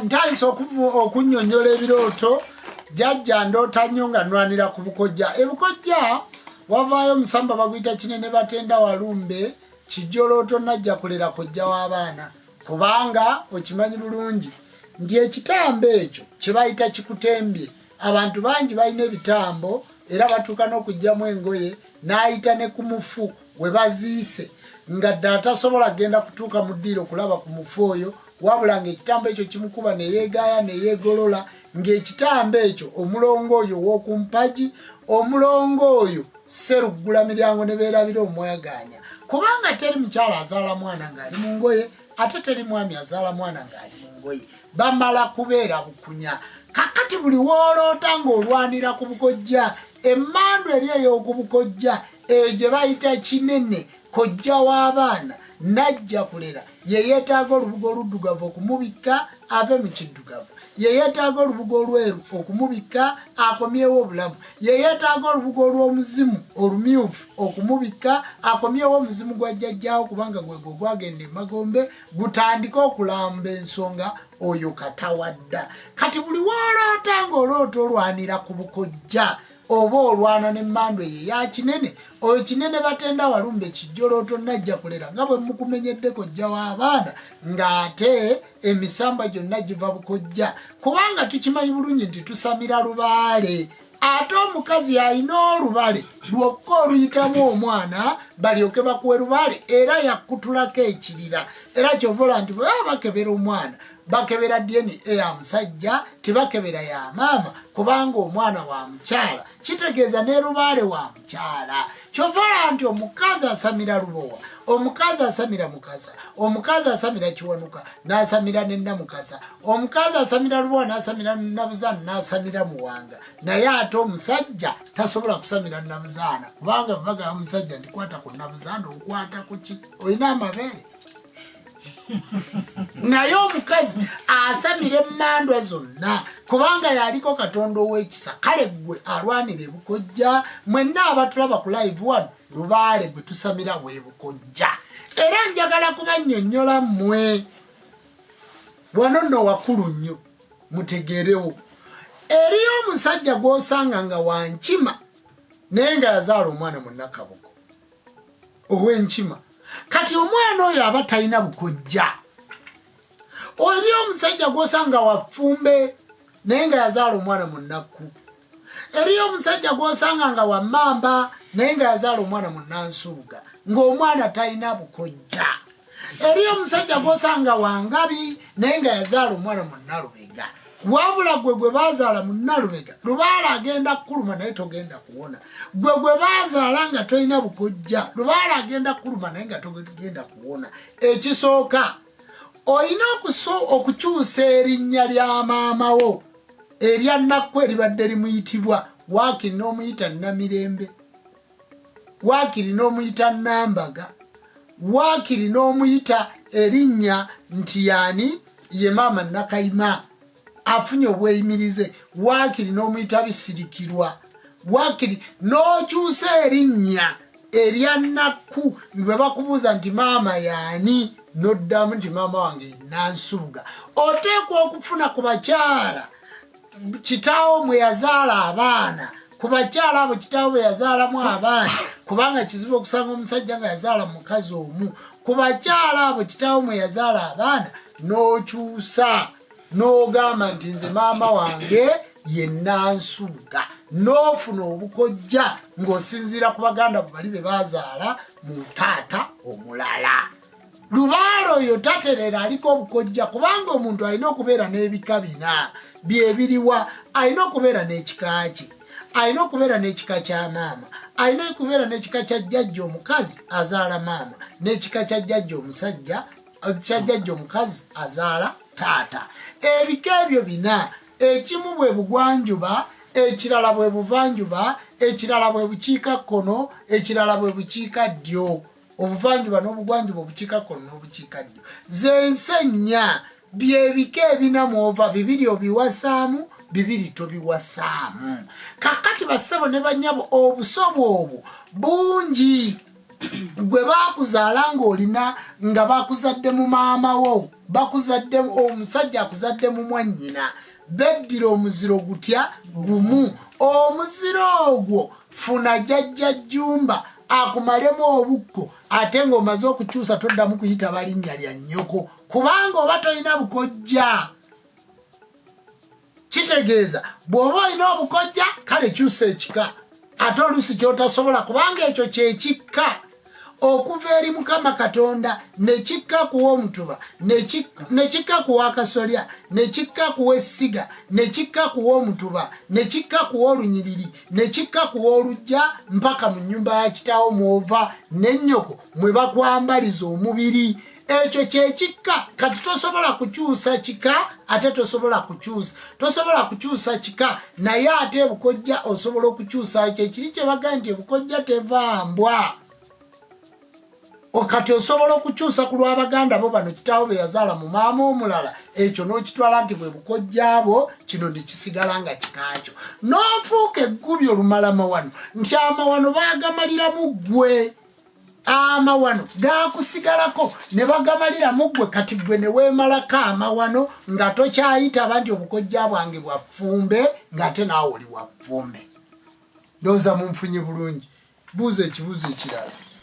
ntandise okunyonyola ebirooto jjajja ndoota nnyo nga nnwanira ku Bukojja. Ebukojja wavaayo Musamba baguyita Kinene Batenda Walumbe kijolooto najja kulera kojja w'abaana kubanga okimanyi bulungi ndi ekitambo ekyo kye bayita kikutembye. Abantu bangi balina ebitambo era batuuka n'okugyamu engoye n'ayita ne ku mufu we baziise nga ddala tasobola genda kutuuka mu ddiiro okulaba ku mufu oyo wabula ng'ekitambo ekyo kimukuba ne yeegaaya ne yeegolola ng'ekitambo ekyo omulongo oyo w'okumpagi omulongo oyo Sseruggula miryango ne beerabira omwaganya kubanga teri mukyala azaala mwana ng'ali mu ngoye ate teri mwami azaala mwana ng'ali mu ngoye bamala kubeera bukunya. Kakati buli wooloota ng'olwanira ku Bukojja emmandu eri ey'oku Bukojja gye bayita Kinene kojja w'abaana najja kulera ye yeetaaga olubugo oluddugavu okumubikka ave mu kiddugavu, ye yeetaaga olubugo olweru okumubikka akomyewo obulamu, ye yeetaaga olubugo olw'omuzimu olumyufu okumubikka akomyewo omuzimu gwa jjajjaawo kubanga gwegwo gwagenda emagombe gutandika okulamba ensonga oyo katawadda. Kati buli wooloota ng'oloota olwanira ku Bukojja oba olwana n'emmandu eyo eya Kinene oyo Kinene Batenda Walumbe kijolooto najja kulera nga bwe mukumenyedde kojja w'abaana ng'ate emisamba gyonna giva Bukojja kubanga tukimanyi bulungi nti tusamira lubaale ate omukazi alina olubale lwokka oluyitamu omwana balyoke bakuwe lubaale era yakutulako ekirira era kyovola nti bwe baba bakebera omwana bakebera DNA ya musajja tibakebera ya maama kubanga omwana wa mukyala kitegeeza ne lubaale wa mukyala. Kyovola nti omukazi asamira lubowa, omukazi asamira mukasa, omukazi asamira kiwanuka n'asamira ne nnamukasa, omukazi asamira lubowa n'asamira nnabuzaana n'asamira muwanga, naye ate omusajja tasobola kusamira nnabuzaana kubanga bagamba omusajja ndikwata ku nnabuzaana okwata ku ki olina amabeere naye omukazi asamira emmandwa zonna kubanga yaliko Katonda ow'ekisa. Kale gwe alwanira Bukojja mwenna abatulaba ku live wano lubaale gwe tusamira bwe Bukojja era njagala kubannyonnyola mmwe wano nno wakulu nnyo mutegeerewo eriyo omusajja gw'osanga nga wankima naye nga yazaala omwana mu Nnakabugo ow'enkima. Kati omwana oyo aba talina Bukojja. Eriyo omusajja gw'osanga wafumbe naye nga yazaala omwana mu Nnakku. Eriyo omusajja gw'osanga nga wammamba naye nga yazaala omwana mu Nnansuuga ng'omwana talina Bukojja. Eriyo omusajja gw'osanga wangabi naye nga yazaala omwana mu Nnalubega wabula gwe bazaala mu Nnalubega lubaala agenda kuluma naye togenda kuwona. Gwe bazaala nga tolina Bukojja lubaala agenda kuluma naye nga togenda kuwona. Ekisooka olina okukyusa erinnya lya maama wo erya Nnakku eribadde limuyitibwa waakiri n'omuyita Namirembe, waakiri n'omuyita Nambaga, waakiri n'omuyita erinnya nti yaani ye maama Nakayima afunye obweyimirize, waakiri n'omuyita Bisirikirwa, waakiri n'okyusa erinnya erya Nnakku bwe bakubuuza nti maama yaani noddamu nti maama wange Nansuuga. Oteekwa okufuna ku bakyala kitaawo mwe yazaala abaana, ku bakyala abo kitaawo bwe yazaalamu abaana kubanga kizibu okusanga omusajja nga yazaala mukazi omu. Ku bakyala abo kitaawo mwe yazaala abaana n'okyusa n'ogamba nti nze maama wange ye Nansuuga n'ofuna Obukojja ng'osinziira ku baganda bali be bazaala mu taata omulala. Lubaale oyo taterera aliko Obukojja kubanga omuntu alina okubeera n'ebika bina byebiriwa. Alina okubeera n'ekika kye, alina okubeera n'ekika kya maama, alina okubeera n'ekika kya jjajja omukazi azaala maama, n'ekika kya jjajja omusajja kya jjajja omukazi azaala taata. Ebika ebyo bina, ekimu bwe bugwanjuba, ekirala bwe buvanjuba, ekirala bwe bukiikakkono, ekirala bwe bukiikaddyo. Obuvanjuba n'obugwanjuba, obukiikakkono n'obukiikaddyo, z'ensi ennya byebika ebina mwova bibiri obiwasaamu, bibiri tobiwasaamu. Kakati bassebo ne bannyabo obusobo obwo bungi gwe baakuzaala ng'olina nga baakuzadde mu maama wo bakuzaddemu omusajja akuzadde mu mwannyina beddira omuziro gutya gumu omuziro ogwo funa jjajja Jjumba akumalemu obukko ate ng'omaze okukyusa toddamu kuyita balinnya lya nnyoko kubanga oba tolina bukojja kitegeeza bw'oba olina obukojja kale kyusa ekika ate oluusi kyotasobola kubanga ekyo kyekikka okuva eri Mukama Katonda nekikka kuwa omutuba nekikka kuwa akasolya nekikka kuwa essiga nekikka kuwa omutuba nekikka kuwa olunyiriri nekikka kuwa olujja mpaka mu nnyumba ya kitaawo mwova n'ennyoko mwe bakwambaliza omubiri ekyo kyekikka kati tosobola kukyusa kika ate tosobola kukyusa kika naye ate ebukojja osobola okukyusa kyekiri kye baga nti ebukojja tevambwa okati osobola okukyusa ku lw'Abaganda bo bano kitaawo be yazaala mu maama omulala ekyo n'okitwala nti bwe bukojja abo kino ne kisigala nga kikaakyo n'ofuuka eggubi olumalamawano nti amawano baagamaliramu ggwe amawano gaakusigalako ne bagamaliramu ggwe kati ggwe ne weemalako amawano nga tokyayitaba nti obukojja bwange bwa ffumbe ng'ate naawe oli bwa ffumbe ndowooza munfunye bulungi buuza ekibuuzo ekirala